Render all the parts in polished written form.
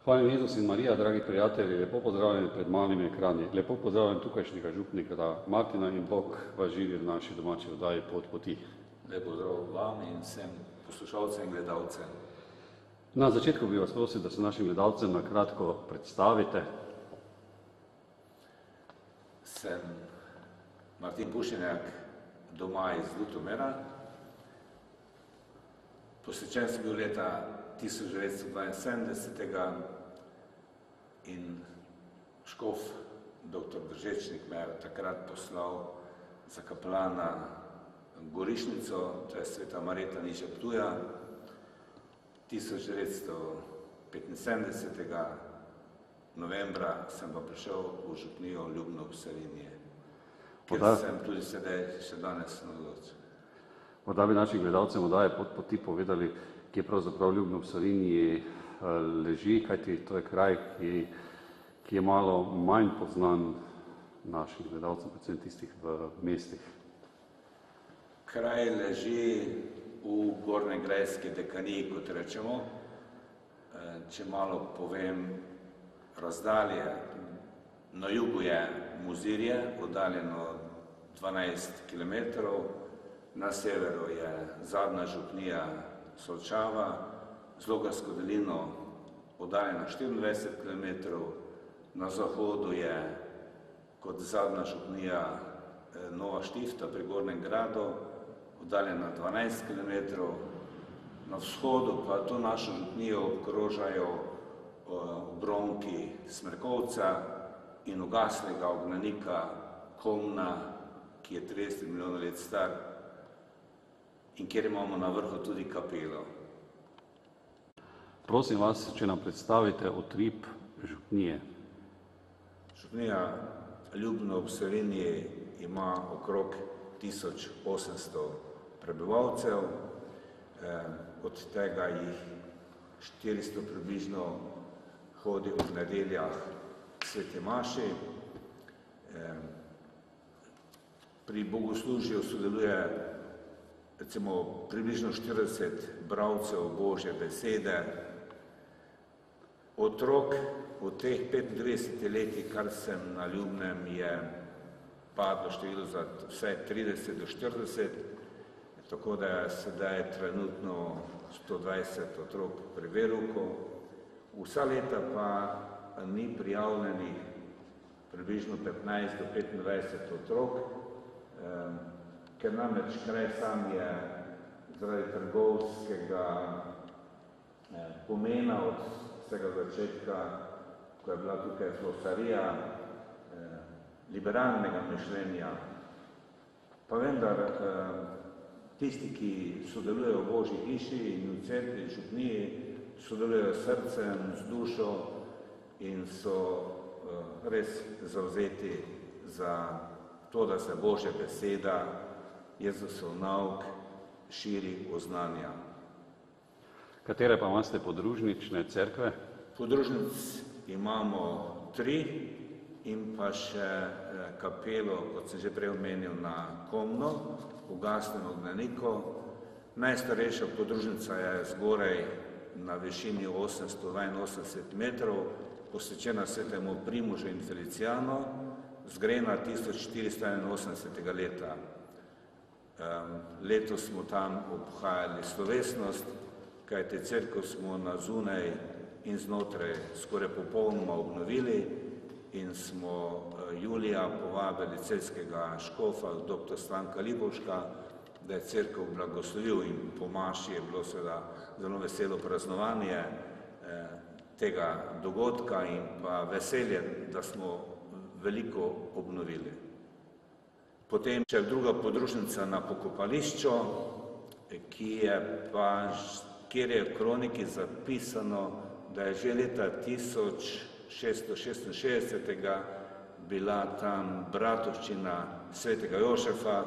Hvala Jezus in Marija, dragi prijatelji, lepo pozdravljeni pred malimi ekrani. Lepo pozdravljeni tukajšnjega župnika Martina in Bog vas živi v naši domači oddaji Pot poti. Lepo pozdrav vam in vsem poslušalcem in gledalcem. Na začetku bi vas prosil, da se našim gledalcem na kratko predstavite. Sem Martin Pušenjak, doma iz Ljutomera. Posvečen sem bil leta 1972 in škof dr. Držečnik me je takrat poslal za kapelana Gorišnico, to je Sveta Marjeta nižje Ptuja. 1975. novembra sem pa prišel v župnijo Ljubno ob Savinji, kjer sem tudi sedaj še danes navzoč. Morda bi našim gledalcem oddaje Pot poti povedali, kje pravzaprav Ljubno ob Savinji leži, kajti to je kraj, ki je malo manj poznan našim gledalcem, predvsem tistih v mestih. Kraj leži v Gornjegrajski dekaniji, kot rečemo. Če malo povem razdalje, na jugu je Mozirje, oddaljeno 12 km, na severu je zadnja župnija Solčava, z Logarsko dolino oddaljena 24 km, na zahodu je kot zadnja župnija Nova Štifta pri Gornjem Gradu, oddaljena 12 km, na vzhodu pa to našo župnijo obkrožajo obronki Smrekovca in ugaslega ognjenika Komna, ki je 30 milijonov let star in kjer imamo na vrhu tudi kapelo. Prosim vas, če nam predstavite utrip župnije. Župnija Ljubno ob Savinji ima okrog 1800 prebivalcev, od tega jih 400 približno hodi v nedeljah k sveti maši. Pri bogoslužju sodeluje recimo približno 40 bralcev Božje besede. Otrok v teh 35 letih, kar sem na Ljubnem, je padlo število za vsaj 30 do 40, tako da je sedaj trenutno 120 otrok pri verouku. Vsa leta pa ni prijavljenih približno 15 do 25 otrok, ker namreč kraj sam je zaradi trgovskega pomena od vsega začetka, ko je bila tukaj flosarija, liberalnega mišljenja. Pa vendar tisti, ki sodelujejo v Božji hiši in v cerkvi in župniji, sodelujejo s srcem, z dušo in so res zavzeti za to, da se Božja beseda, Jezusov nauk širi, oznanja. Katere pa imate podružnične cerkve? Podružnic imamo 3 in pa še kapelo, kot sem že prej omenil, na Komno, ugasnjeno ognjeniku. Najstarejša podružnica je zgoraj na višini 882 metrov, posvečena svetemu Primožu in Felicijanu, zgrajena 1481. leta. Letos smo tam obhajali slovesnost, kajti cerkev smo na zunaj in znotraj skoraj popolnoma obnovili in smo julija povabili celjskega škofa, dr. Stanka Libovška, da je cerkev blagoslovil in po maši je bilo seveda zelo veselo praznovanje tega dogodka in pa veselje, da smo veliko obnovili. Potem še druga podružnica na Pokopališču, kjer je v kroniki zapisano, da je že leta 1666 bila tam bratovščina svetega Jožefa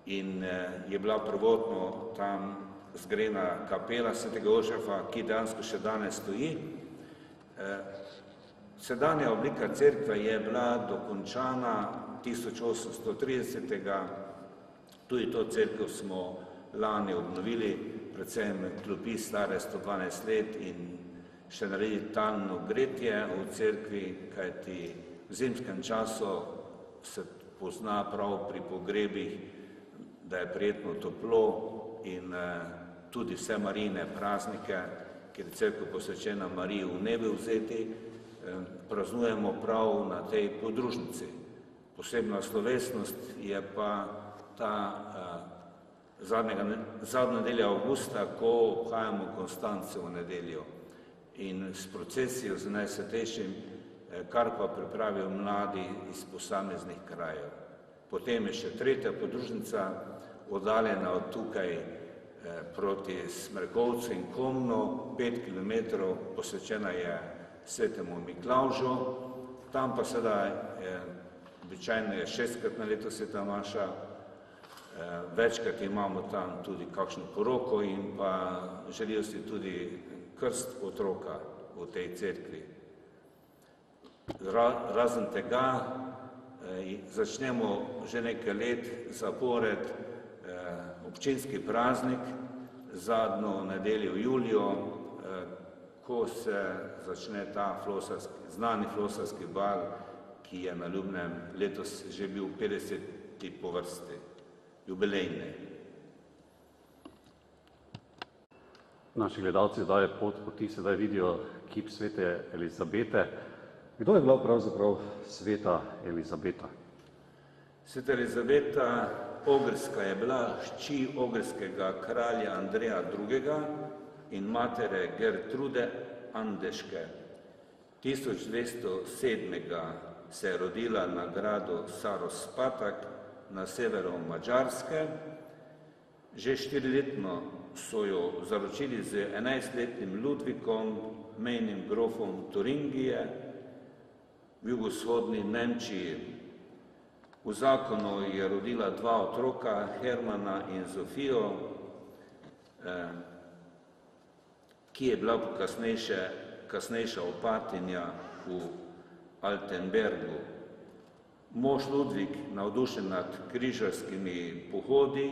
in je bila prvotno tam zgrajena kapela svetega Jožefa, ki dejansko še danes stoji. Sedanja oblika cerkve je bila dokončana 1830. Tudi to cerkev smo lani obnovili, predvsem klopi stare 112 let in še narediti talno gretje v cerkvi, kajti v zimskem času se pozna prav pri pogrebih, da je prijetno toplo in tudi vse Marijine praznike, kjer je cerkev posvečena Mariji v nebi vzeti, praznujemo prav na tej podružnici. Posebna slovesnost je pa ta zadnja nedelja avgusta, ko obhajamo Konstancovo nedeljo in s procesijo z Najsvetejšim, kar pa pripravijo mladi iz posameznih krajev. Potem je še tretja podružnica, oddaljena od tukaj proti Smrekovcu in Komnu, 5 kilometrov, posvečena je svetemu Miklavžu, tam pa sedaj običajno je 6-krat na leto sveta maša, večkrat imamo tam tudi kakšno poroko in pa želijo si tudi krst otroka v tej cerkvi. Razen tega začnemo že nekaj let zapored občinski praznik, zadnjo nedeljo v juliju, ko se začne ta znani flosarski bal, ki je na Ljubnem letos že bil 50. po vrsti, jubilejni. Naši gledalci zdaj poti sedaj vidijo kip svete Elizabete. Kdo je bila pravzaprav sveta Elizabeta? Sveta Elizabeta Ogrska je bila hči ogrskega kralja Andreja II. In matere Gertrude Andeške. 1207. se je rodila na gradu Sarospatak na severu Madžarske. Že 4-letno so jo zaročili z 11-letnim Ludvikom, mejnim grofom Turingije v jugovzhodni Nemčiji. V zakonu je rodila 2 otroka, Hermana in Zofijo, ki je bila kasnejša opatinja v Altenbergu. Mož Ludvik, navdušen nad križarskimi pohodi,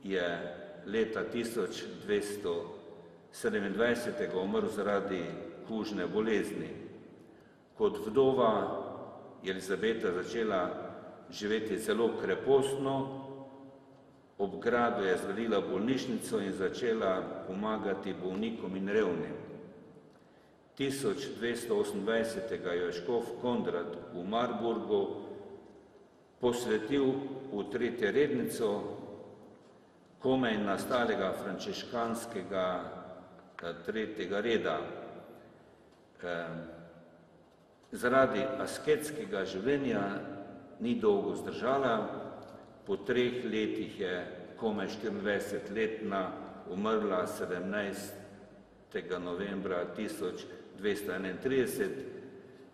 je leta 1227. umrl zaradi kužne bolezni. Kot vdova je Elizabeta začela živeti zelo krepostno, ob gradu je zgradila bolnišnico in začela pomagati bolnikom in revnim. 1228. jo je škof Konrad v Marburgu posvetil v tretje rednico komaj nastalega frančiškanskega tretjega reda. Zaradi asketskega življenja ni dolgo zdržala, po 3 letih je komaj 24-letna umrla 17. novembra 1231.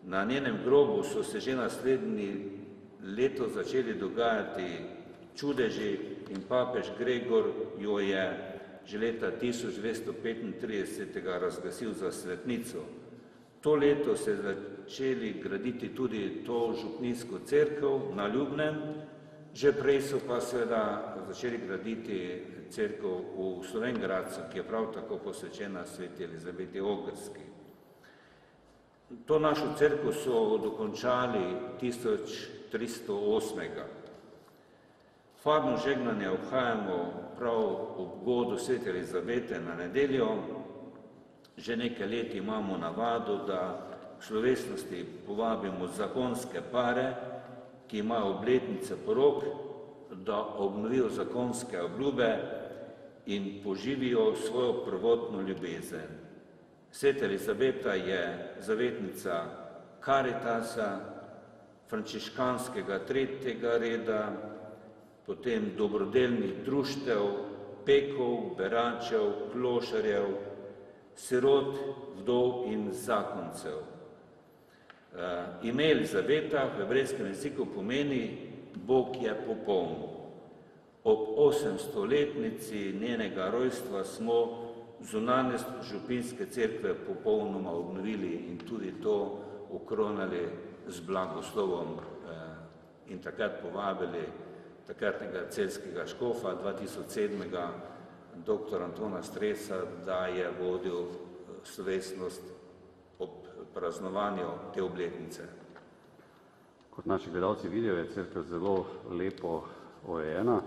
Na njenem grobu so se že naslednji leto začeli dogajati čudeži in papež Gregor jo je že leta 1235. razglasil za svetnico. To leto se je začeli graditi tudi to župnijsko cerkev na Ljubnem, že prej so pa seveda začeli graditi cerkev v Slovenj Gradcu, ki je prav tako posvečena sveti Elizabeti Ogrski. To našo cerkev so dokončali 1308. Farno žegnanje obhajamo prav ob godu svete Elizabete na nedeljo. Že nekaj let imamo navado, da v slovesnosti povabimo zakonske pare, ki imajo obletnice porok, da obnovijo zakonske obljube in poživijo svojo prvotno ljubezen. Sveta Elizabeta je zavetnica Karitasa, frančiškanskega tretjega reda, potem dobrodelnih društev, pekov, beračev, klošarjev, sirot, vdov in zakoncev. Ime Elizabeta v hebrejskem jeziku pomeni Bog je popoln. Ob 800-letnici njenega rojstva smo zunanjost župinske cerkve popolnoma obnovili in tudi to okronali z blagoslovom in takrat povabili takratnega celjskega škofa 2007. dr. Antona Stresa, da je vodil slovesnost ob praznovanju te obletnice. Kot naši gledalci vidijo, je cerkev zelo lepo urejena.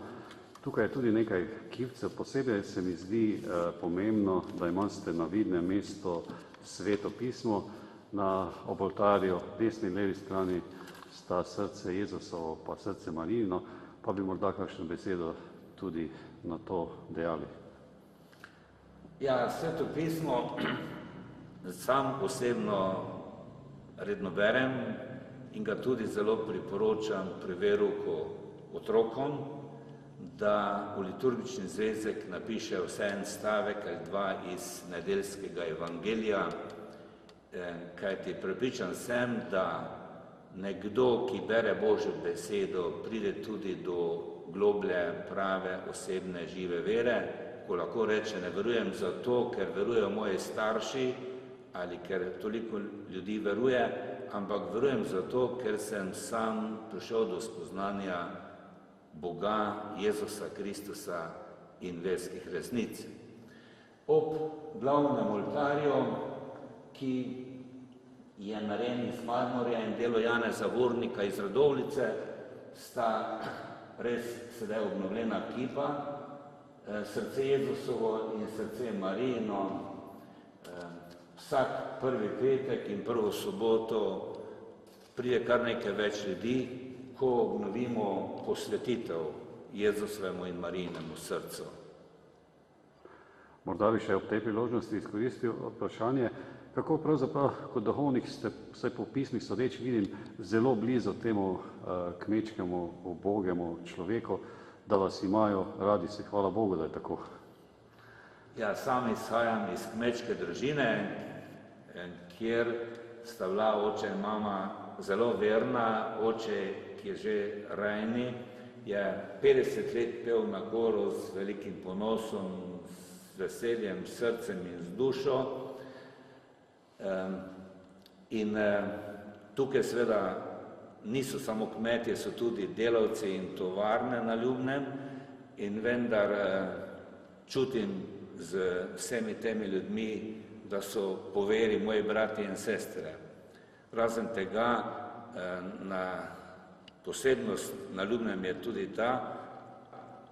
Tukaj je tudi nekaj kipcev. Posebej se mi zdi pomembno, da imate na vidnem mestu Sveto pismo. Na ob oltarju desni in levi strani sta srce Jezusovo pa srce Marijino, pa bi morda kakšno besedo tudi na to dejali. Ja, Sveto pismo sam osebno redno berem in ga tudi zelo priporočam pri verouku otrokom, da v liturgični zvezek napiše vsaj en stavek ali dva iz nedeljskega evangelija, kajti prepričan sem, da nekdo, ki bere Božjo besedo, pride tudi do globlje, prave, osebne, žive vere, ko lahko reče, ne verujem zato, ker verujejo moji starši ali ker toliko ljudi veruje, ampak verujem zato, ker sem sam prišel do spoznanja Boga, Jezusa Kristusa in verskih resnic. Ob glavnem oltarju, ki je narejen iz marmorja in delo Janeza Vornika iz Radovljice, sta res sedaj obnovljena kipa, srce Jezusovo in srce Marijino. Vsak prvi petek in prvo soboto pride kar nekaj več ljudi, ko obnovimo posvetitev Jezusovemu in Marijinemu srcu. Morda bi še ob tej priložnosti izkoristil vprašanje, kako pravzaprav kot duhovnik ste, vsaj po pismih sodeč vidim, zelo blizu temu kmečkemu, ubogemu človeku, da vas imajo radi, se hvala Bogu, da je tako. Ja, sam izhajam iz kmečke družine, kjer sta bila oče in mama zelo verna. Oče, ki je že rajni, je 50 let pel na goro z velikim ponosom, z veseljem, s srcem in z dušo. In tukaj seveda niso samo kmetje, so tudi delavci in tovarne na Ljubnem, in vendar čutim z vsemi temi ljudmi, da so po veri moji brati in sestre. Razen tega, posebnost na Ljubnem je tudi ta,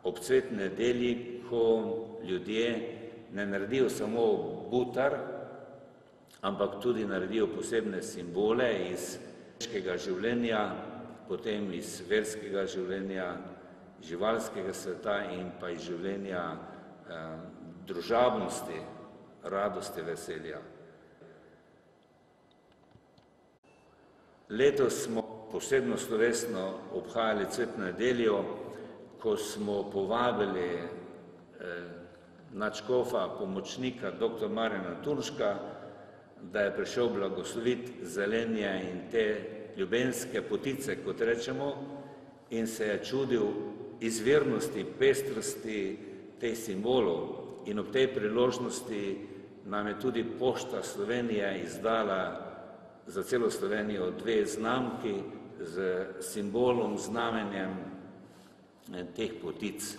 ob cvetni nedelji, ko ljudje ne naredijo samo butar, ampak tudi naredijo posebne simbole iz kmečkega življenja, potem iz verskega življenja, živalskega sveta in pa iz življenja družabnosti, radosti, veselja. Letos smo posebno slovesno obhajali cvetno nedeljo, ko smo povabili nadškofa, pomočnika, dr. Marjana Turnška, da je prišel blagosloviti zelenje in te ljubenske potice, kot rečemo, in se je čudil izvirnosti, pestrosti teh simbolov. In ob tej priložnosti nam je tudi Pošta Slovenije izdala za celo Slovenijo 2 znamki z simbolom, znamenjem teh potic.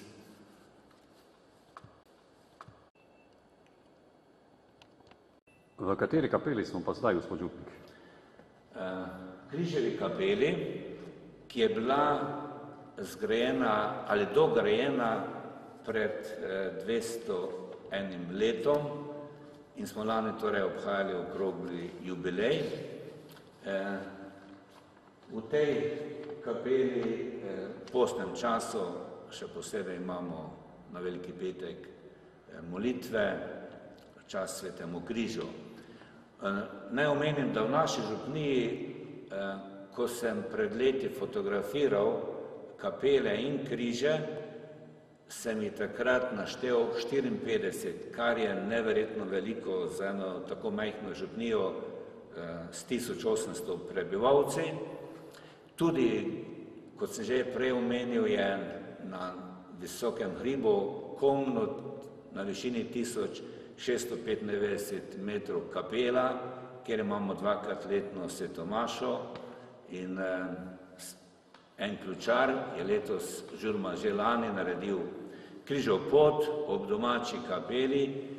V kateri kapeli smo pa zdaj, gospod župnik? Križevi kapeli, ki je bila zgrajena ali dograjena pred 201 letom in smo lani torej obhajali okrogli jubilej. V tej kapeli v postnem času še posebej imamo na Veliki petek molitve, čas Svetemu križu. Naj omenim, da v naši župniji, ko sem pred leti fotografiral kapele in križe, sem jih takrat naštel 54, kar je neverjetno veliko za eno tako majhno župnijo s 1800 prebivalci. Tudi, kot sem že prej omenil, je na visokem hribu Komno na višini 1695 metrov kapela, kjer imamo 2krat letno svetomašo in en ključar je letos, oziroma že lani, naredil križov pot ob domači kapeli,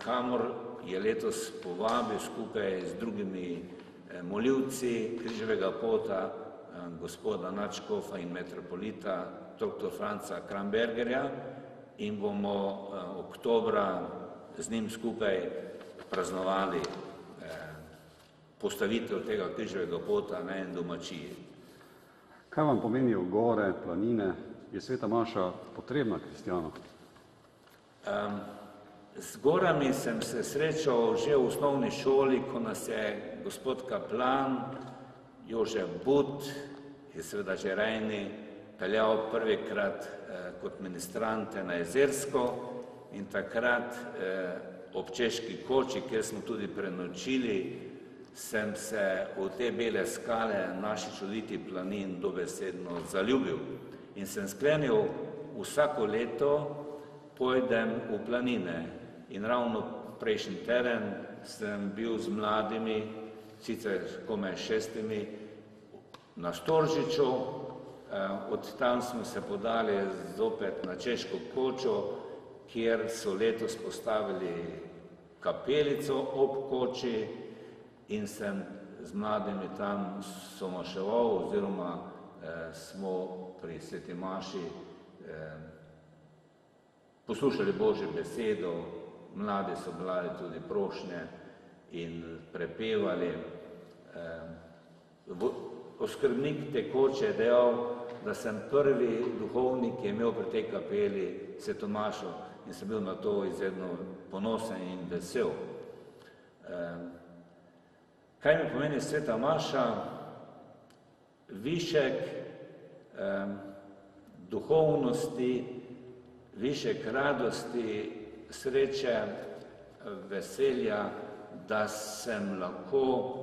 kamor je letos povabil skupaj z drugimi molivci križevega pota gospoda nadškofa in metropolita dr. Franca Krambergerja in bomo oktobra z njim skupaj praznovali postavitev tega križevega pota na eni domačiji. Kaj vam pomenijo gore, planine? Je sveta maša potrebna kristjanu? Z gorami sem se srečal že v osnovni šoli, ko nas je gospod kaplan Jožef But in seveda že Rejni peljal prvikrat kot ministrante na Jezersko in takrat ob Češki koči, kjer smo tudi prenočili, sem se v te bele skale naših čudovitih planin dobesedno zaljubil in sem sklenil, vsako leto pojdem v planine. In ravno prejšnji teden sem bil z mladimi, sicer komaj 6, na Storžiču, od tam smo se podali zopet na Češko kočo, kjer so letos postavili kapelico ob koči in sem z mladimi tam somaševal oziroma smo pri sveti maši poslušali Božjo besedo, mladi so bili tudi prošnje in prepevali. Oskrbnik te koče je dejal, da sem prvi duhovnik, ki je imel pri tej kapeli sveto mašo in sem bil na to izredno ponosen in vesel. Kaj mi pomeni sveta maša? Višek duhovnosti, višek radosti, sreče, veselja, da sem lahko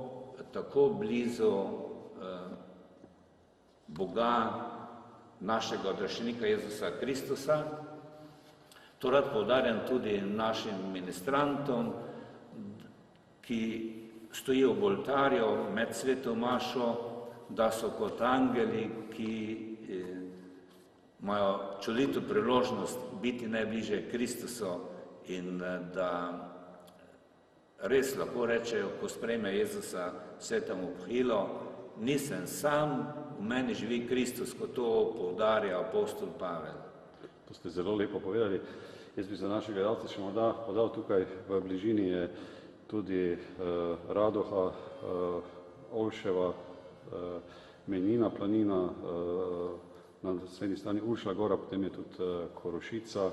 tako blizu Boga, našega odrešenika Jezusa Kristusa. To rad poudarjam tudi našim ministrantom, ki stojijo v oltarju med sveto mašo, da so kot angeli, ki imajo čudovito priložnost biti najbližje Kristusu in da res lahko rečejo, ko sprejme Jezusa svetemu obhilo, nisem sam, v meni živi Kristus, kot to poudarja apostol Pavel. To ste zelo lepo povedali. Jaz bi za našega gledalca še morda podal, tukaj v bližini je tudi Radoha, Olševa, Menina planina, na srednji strani Uršla gora, potem je tudi Korošica,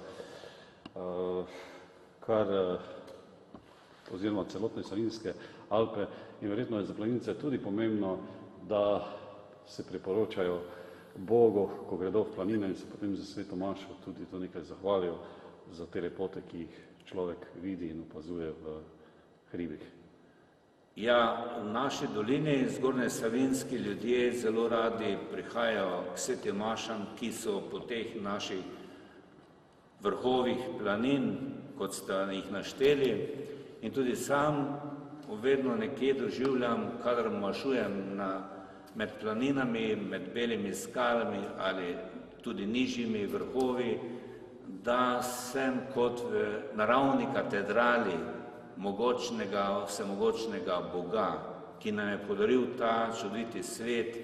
oziroma celotne Savinjske Alpe in verjetno je za planinice tudi pomembno, da se priporočajo Bogu, ko gredo v planine in se potem za sveto mašo tudi to nekaj zahvalijo za te lepote, ki jih človek vidi in opazuje v hribih. Ja, v naši dolini zgornje savinjski ljudje zelo radi prihajajo k svetim mašam, ki so po teh naših vrhovih planin, kot ste jih našteli, in tudi sam vedno nekje doživljam, kadar mašujem med planinami, med belimi skalami ali tudi nižjimi vrhovi, da sem kot v naravni katedrali mogočnega, vsemogočnega Boga, ki nam je podaril ta čudoviti svet,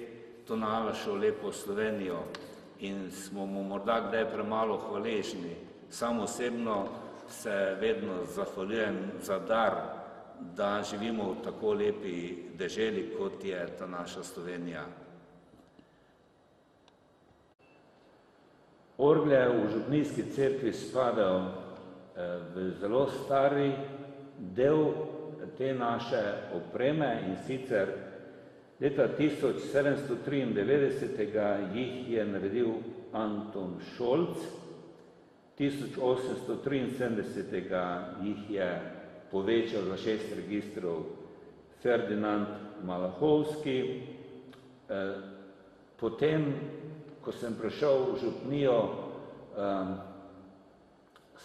to našo lepo Slovenijo in smo mu morda kdaj premalo hvaležni. Sam osebno se vedno zahvaljujem za dar, da živimo v tako lepi deželi, kot je ta naša Slovenija. Orgle v župnijski cerkvi spadajo v zelo stari del te naše opreme in sicer leta 1793 jih je naredil Anton Šolc, 1873 jih je povečal za 6 registrov Ferdinand Malahovski. Potem, ko sem prišel v župnijo,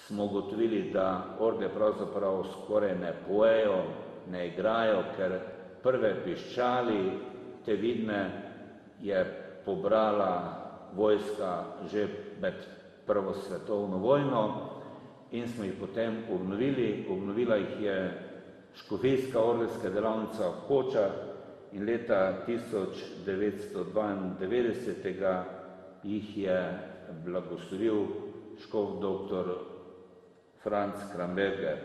smo ugotovili, da orgle pravzaprav skoraj ne pojejo, ne igrajo, ker prve piščali, te vidne, je pobrala vojska že med Prvo svetovno vojno in smo jih potem obnovili. Obnovila jih je škofijska orgelska delavnica v Hočah in leta 1992 jih je blagoslovil škof dr. Franc Kramberger.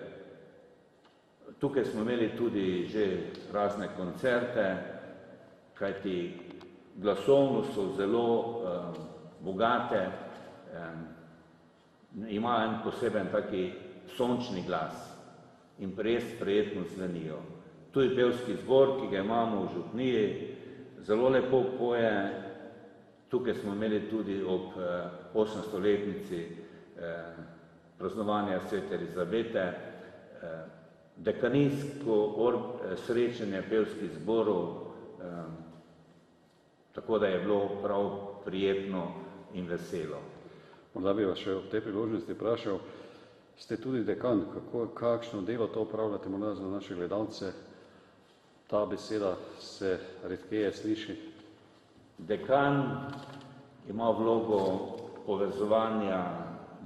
Tukaj smo imeli tudi že razne koncerte, kajti glasovno so zelo bogate, imajo en poseben taki sončni glas in res prijetno zvenijo. Tudi pevski zbor, ki ga imamo v župniji, zelo lepo poje. Tukaj smo imeli tudi ob 800-letnici praznovanja svete Elizabete dekanijsko srečanje pevskih zborov, tako da je bilo prav prijetno in veselo. Morda bi vas še ob tej priložnosti vprašal, ste tudi dekan, kakšno delo to opravljate, morda za naše gledalce, ta beseda se redkeje sliši. Dekan ima vlogo povezovanja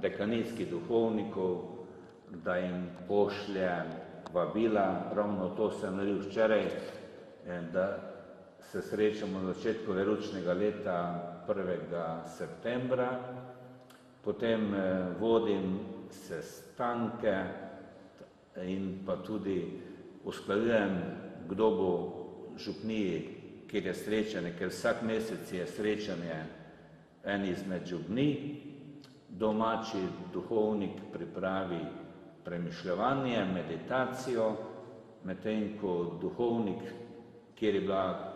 dekanijskih duhovnikov, da jim pošlje vabila, ravno to sem naredil včeraj, da se srečamo na začetku veroučnega leta 1. septembra, potem vodim sestanke in pa tudi usklajujem, kdo bo v župniji, kjer je srečanje, ker vsak mesec je srečanje en izmed župnij. Domači duhovnik pripravi premišljevanje, meditacijo, medtem ko duhovnik, kjer je bila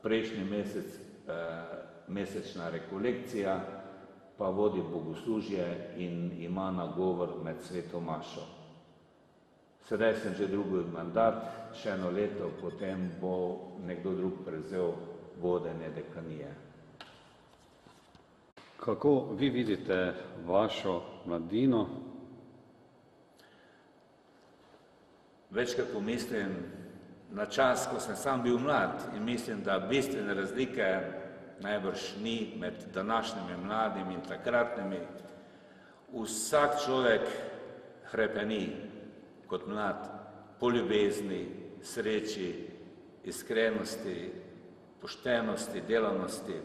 prejšnji mesec mesečna rekolekcija, pa vodi bogoslužje in ima nagovor med sveto mašo. Sedaj sem že drugi mandat, še eno leto, potem bo nekdo drug prevzel vodenje dekanije. Kako vi vidite vašo mladino? Večkrat pomislim na čas, ko sem sam bil mlad in mislim, da bistvene razlike najbrž ni med današnjimi mladimi in takratnimi. Vsak človek hrepeni kot mlad po ljubezni, sreči, iskrenosti, poštenosti, delavnosti.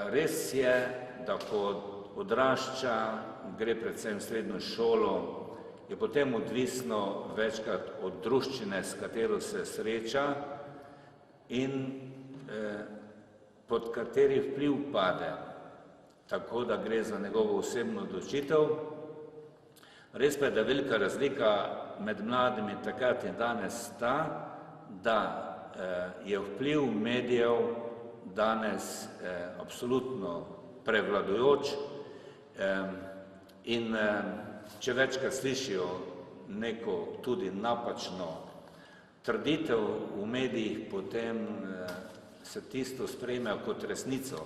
Res je, da ko odrašča, gre predvsem v srednjo šolo, je potem odvisno večkrat od druščine, s katero se sreča in pod kateri vpliv pade, tako da gre za njegovo osebno odločitev. Res pa je, da velika razlika med mladimi takrat in danes ta, da je vpliv medijev danes absolutno prevladujoč in če večkrat slišijo neko tudi napačno trditev v medijih, potem se tisto sprejmejo kot resnico,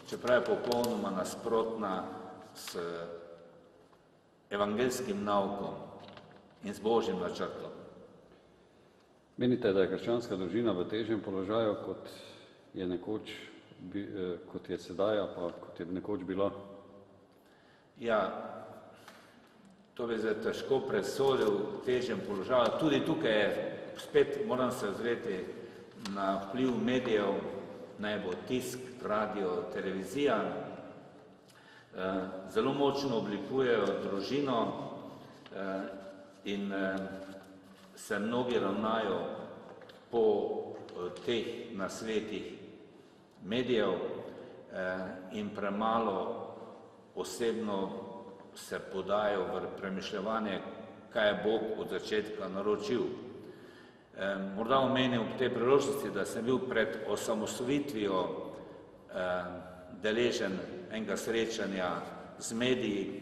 čeprav je popolnoma nasprotna s evangelskim naukom in z Božjim načrtom. Menite, da je krščanska družina v težjem položaju, kot je sedaj, pa kot je nekoč bila? Ja, to bi zdaj težko presodil v težjem položaju. Tudi tukaj je, spet moram se ozreti na vpliv medijev, naj bo tisk, radio, televizija, zelo močno oblikujejo družino in se mnogi ravnajo po teh nasvetih medijev in premalo osebno se podajo v premišljevanje, kaj je Bog od začetka naročil. Morda omenim ob tej priložnosti, da sem bil pred osamosvojitvijo deležen enega srečanja z mediji,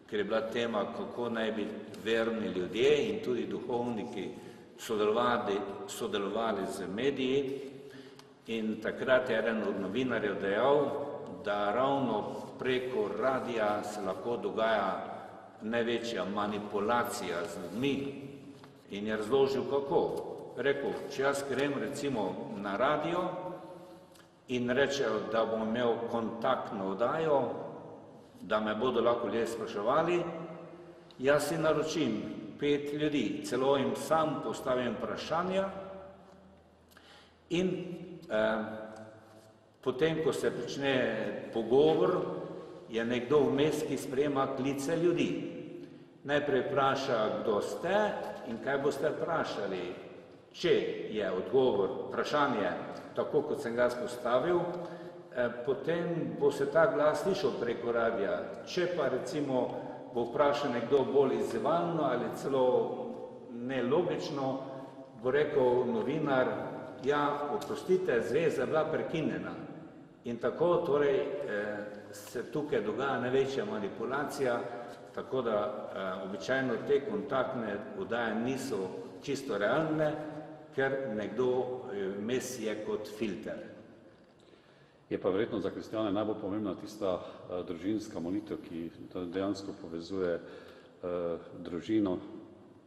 ker je bila tema, kako naj bi verni ljudje in tudi duhovniki sodelovali z mediji. In takrat je eden od novinarjev dejal, da ravno preko radija se lahko dogaja največja manipulacija z ljudmi. In je razložil, kako. Rekel, če jaz grem recimo na radio in rečejo, da bom imel kontaktno oddajo, da me bodo lahko ljudje spraševali, jaz si naročim 5 ljudi. Celo jim sam postavim vprašanja in potem, ko se prične pogovor, je nekdo vmes, ki sprejema klice ljudi. Najprej vpraša, kdo ste in kaj boste vprašali. Če je odgovor, vprašanje, tako kot sem ga postavil, potem bo se ta glas slišal preko radia. Če pa recimo bo vprašal nekdo bolj izzivalno ali celo nelogično, bo rekel novinar, ja, oprostite, zveza je bila prekinjena. In tako torej se tukaj dogaja največja manipulacija, tako da običajno te kontaktne oddaje niso čisto realne, ker nekdo vmes je kot filter. Je pa verjetno za kristjane najbolj pomembna tista družinska molitev, ki dejansko povezuje družino,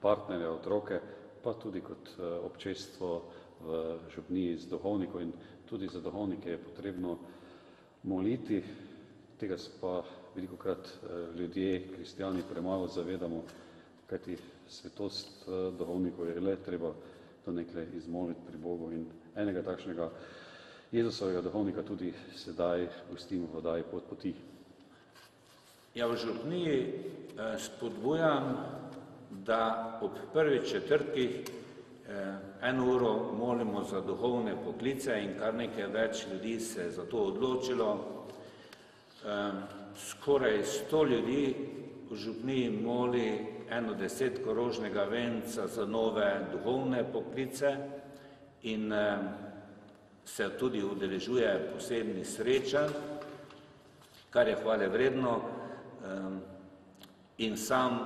partnerje, otroke, pa tudi kot občestvo v župniji z duhovnikov in tudi za duhovnike je potrebno moliti. Tega se pa velikokrat ljudje, kristjani, premalo zavedamo, kajti svetost duhovnikov je le treba to nekaj izmoliti pri Bogu in enega takšnega Jezusovega duhovnika tudi sedaj gostimo v oddaji Pot poti. Ja, v župniji spodbujam, da ob prvih četrtkih 1 uro molimo za duhovne poklice in kar nekaj več ljudi se je za to odločilo. Skoraj 100 ljudi v župniji moli 1/10 rožnega venca za nove duhovne poklice in se tudi udeležuje posebnih srečanj, kar je hvale vredno in sam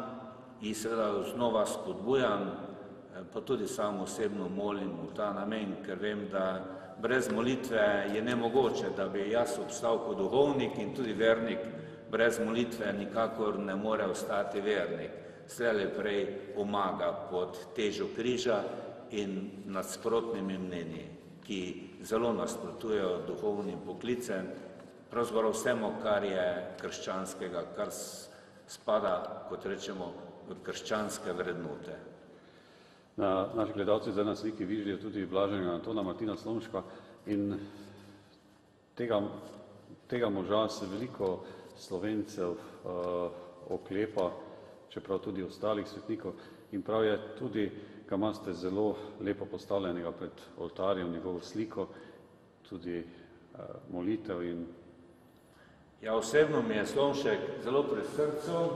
jih seveda znova spodbujam, pa tudi sam osebno molim v ta namen, ker vem, da brez molitve je nemogoče, da bi jaz obstal kot duhovnik in tudi vernik brez molitve nikakor ne more ostati vernik. Slej ali prej omaga pod težo križa in nasprotnimi mnenji, ki zelo nasprotujejo duhovnim poklicem, pravzaprav vsemu, kar je krščanskega, kar spada, kot rečemo, v krščanske vrednote. Naši gledalci zdaj na sliki vidijo tudi blaženega Antona Martina Slomška in tega moža se veliko Slovencev oklepa, čeprav tudi ostalih svetnikov in prav je tudi, ga imate zelo lepo postavljenega pred oltarjem, njegovo sliko, tudi molitev in... Ja, osebno mi je Slomšek zelo pri srcu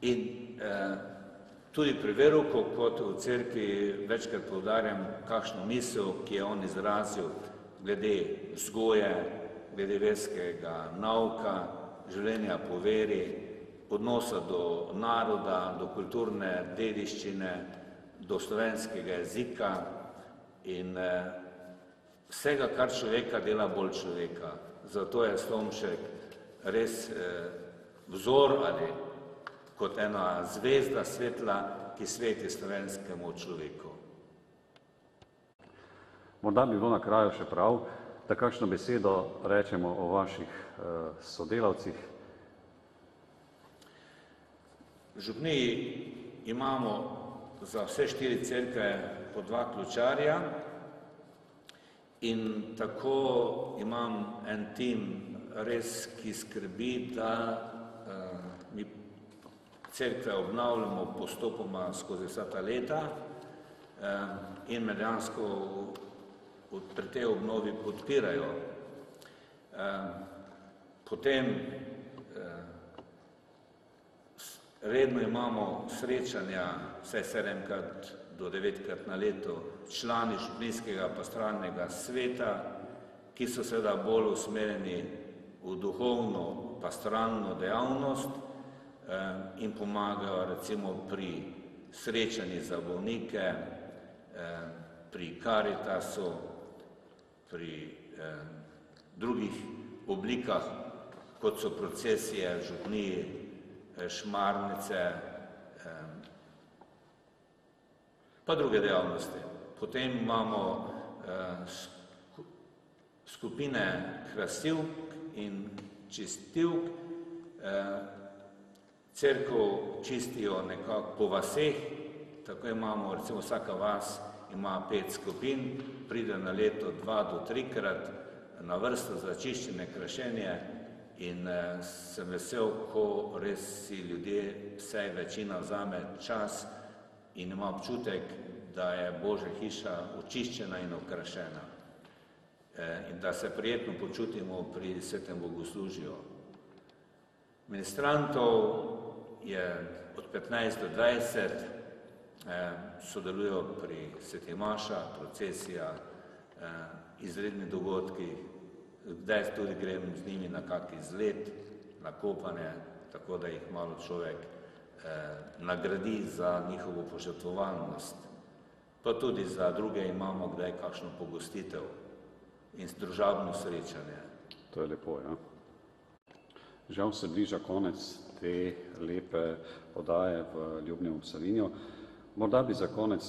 in tudi pri veruku, kot v cerkvi večkrat poudarjam, kakšno misel, ki je on izrazil glede vzgoje, glede verskega nauka, življenja po veri, odnosa do naroda, do kulturne dediščine, do slovenskega jezika in vsega, kar človeka dela bolj človeka. Zato je Slomšek res vzor ali kot ena zvezda svetla, ki sveti slovenskemu človeku. Morda bi bilo na kraju še prav, da kakšno besedo rečemo o vaših sodelavcih. V župniji imamo za vse 4 cerkve po 2 ključarja in tako imam en tim res, ki skrbi, da mi cerkve obnavljamo postopoma skozi vsa ta leta in me dejansko pri tej obnovi podpirajo. Potem redno imamo srečanja vsaj 7-krat do 9-krat na leto člani župnijskega pastoralnega sveta, ki so seveda bolj usmerjeni v duhovno pastoralno dejavnost in pomagajo recimo pri srečanjih za bolnike, pri Karitasu, pri drugih oblikah, kot so procesije v župniji, šmarnice, pa druge dejavnosti. Potem imamo skupine krasilk in čistilk, Cerkev čistijo nekako po vaseh, tako imamo, recimo vsaka vas ima 5 skupin, pride na leto 2 do 3-krat na vrsto za čiščenje, krašenje in sem vesel, ko res si ljudje, vsaj večina vzame čas in ima občutek, da je Božja hiša očiščena in okrašena in da se prijetno počutimo pri svetem bogoslužju. Ministrantov je od 15 do 20, sodelujo pri sveti maša, procesija, izredni dogodki, kdaj tudi grem z njimi na kak izlet, na kopanje, tako da jih malo človek nagradi za njihovo požrtvovalnost. Pa tudi za druge imamo kdaj kakšno pogostitev in družabno srečanje. To je lepo, ja. Žal se bliža konec te lepe oddaje v Ljubnem ob Savinju. Morda bi za konec,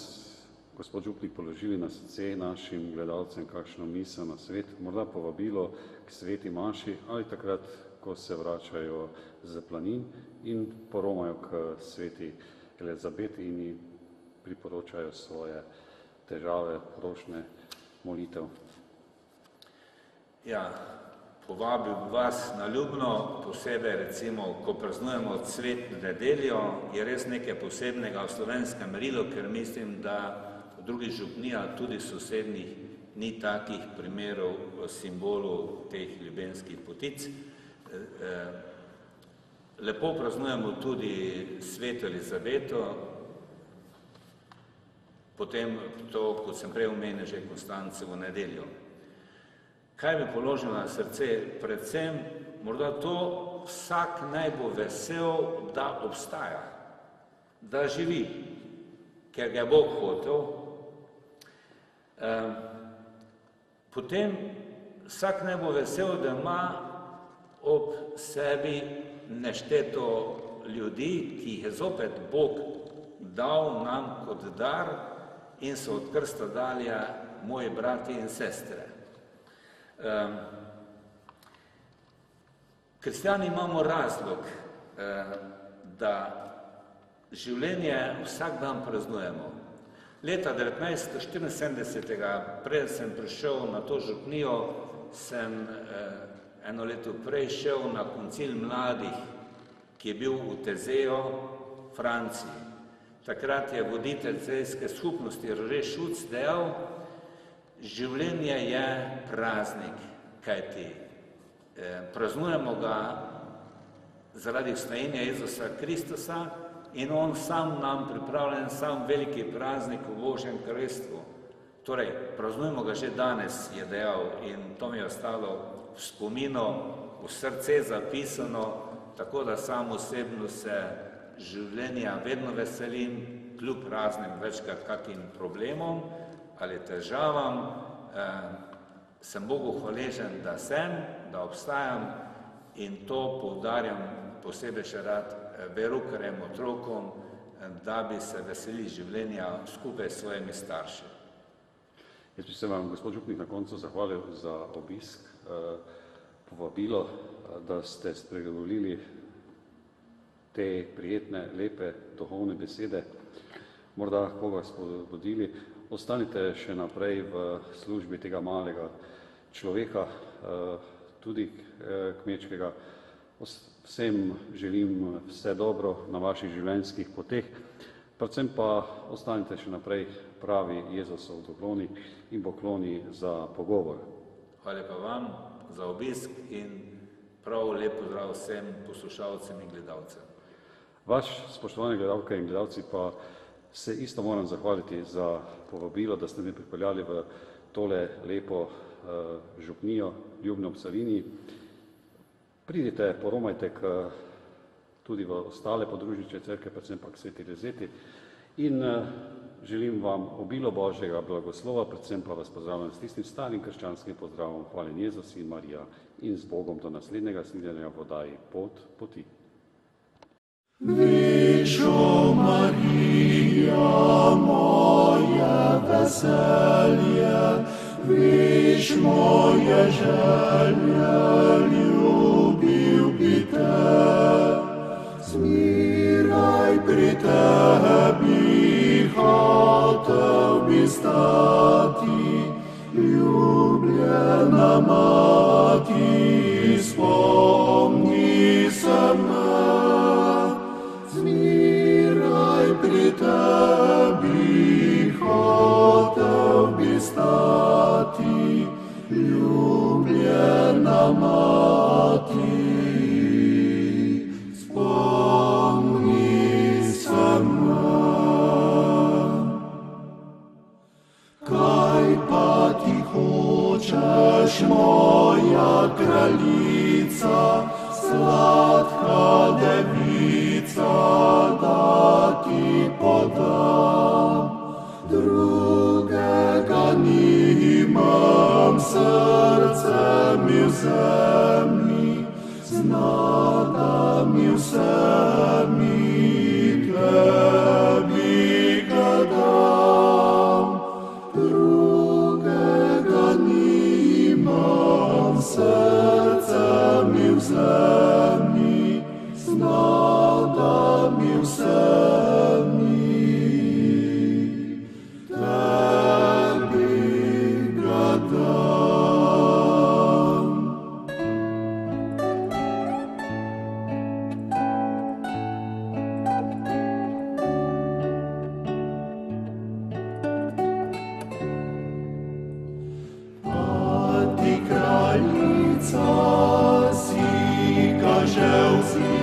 gospod župnik, položili na srce našim gledalcem kakšno misel na svet, morda povabilo k sveti maši ali takrat, ko se vračajo z planin in poromajo k sveti Elizabeti in ji priporočajo svoje težave, prošnje, molitev. Ja, povabil vas na Ljubno, posebej recimo, ko praznujemo cvetno nedeljo, je res nekaj posebnega v slovenskem merilu, ker mislim, da v drugih župnijah, tudi sosednjih, ni takih primerov simbolov teh ljubenskih potic. Lepo praznujemo tudi sveto Elizabeto, potem to, kot sem prej omenil, že Konstancevo nedeljo. Kaj bi položil na srce? Predvsem morda to, vsak naj bo vesel, da obstaja, da živi, ker ga je Bog hotel. Potem vsak naj bo vesel, da ima ob sebi nešteto ljudi, ki jih je zopet Bog dal nam kot dar in so od krsta dalje moji brati in sestre. Kristjani imamo razlog, da življenje vsak dan praznujemo. Leta 1974, prej sem prišel na to župnijo, sem eno leto prej šel na koncil mladih, ki je bil v Tezeju, Franciji. Takrat je voditelj tezejske skupnosti Rože Šuc dejal, življenje je praznik, kajti praznujemo ga zaradi vstajenja Jezusa Kristusa in on sam nam pripravljen, sam veliki praznik v Božjem kraljestvu. Torej, praznujemo ga že danes, je dejal, in to mi je ostalo v spominu, v srce zapisano, tako da sam osebno se življenja vedno veselim, kljub raznim večkrat kakim problemom ali težavam, sem Bogu hvaležen, da sem, da obstajam in to poudarjam posebej še rad verukarjem, otrokom, da bi se veselili življenja skupaj s svojimi starši. Jaz bi se vam, gospod župnik, na koncu zahvalil za obisk, povabilo, da ste spregovorili te prijetne, lepe, duhovne besede, morda koga spodbudili. Ostanite še naprej v službi tega malega človeka, tudi kmečkega. Vsem želim vse dobro na vaših življenjskih poteh, predvsem pa ostanite še naprej pravi Jezusov dokloni in pokloni za pogovor. Hvala pa vam za obisk in prav lep pozdrav vsem poslušalcem in gledalcem. Vaš, spoštovane gledalke in gledalci, pa se isto moram zahvaliti za povabilo, da ste me pripeljali v tole lepo župnijo Ljubno ob Savinji. Pridite, poromajte tudi v ostale podružnične cerkve, predvsem pa k sveti Elizabeti in želim vam obilo Božjega blagoslova, predvsem pa vas pozdravljam s tistim starim krščanskim pozdravom, hvaljen Jezus in Marija in z Bogom do naslednjega snidenja v oddaji Pot poti. Višo Marija, moje veselje, viš moje želje, ljubil bi te. spomni se me, zmeraj pri tebi hotel bi stati, ljubljena mati. Spomni se me. Kaj pa ti hočeš, moja kraljica, sladka devica, da ti podam? Drugega nimam, srce mi v zemlji, zna, da mi vse mi tebi ga dam. Drugega nimam, srce mi v zemlji, zna, da mi vse mi tebi ga dam. Kraljica si ga že vzela.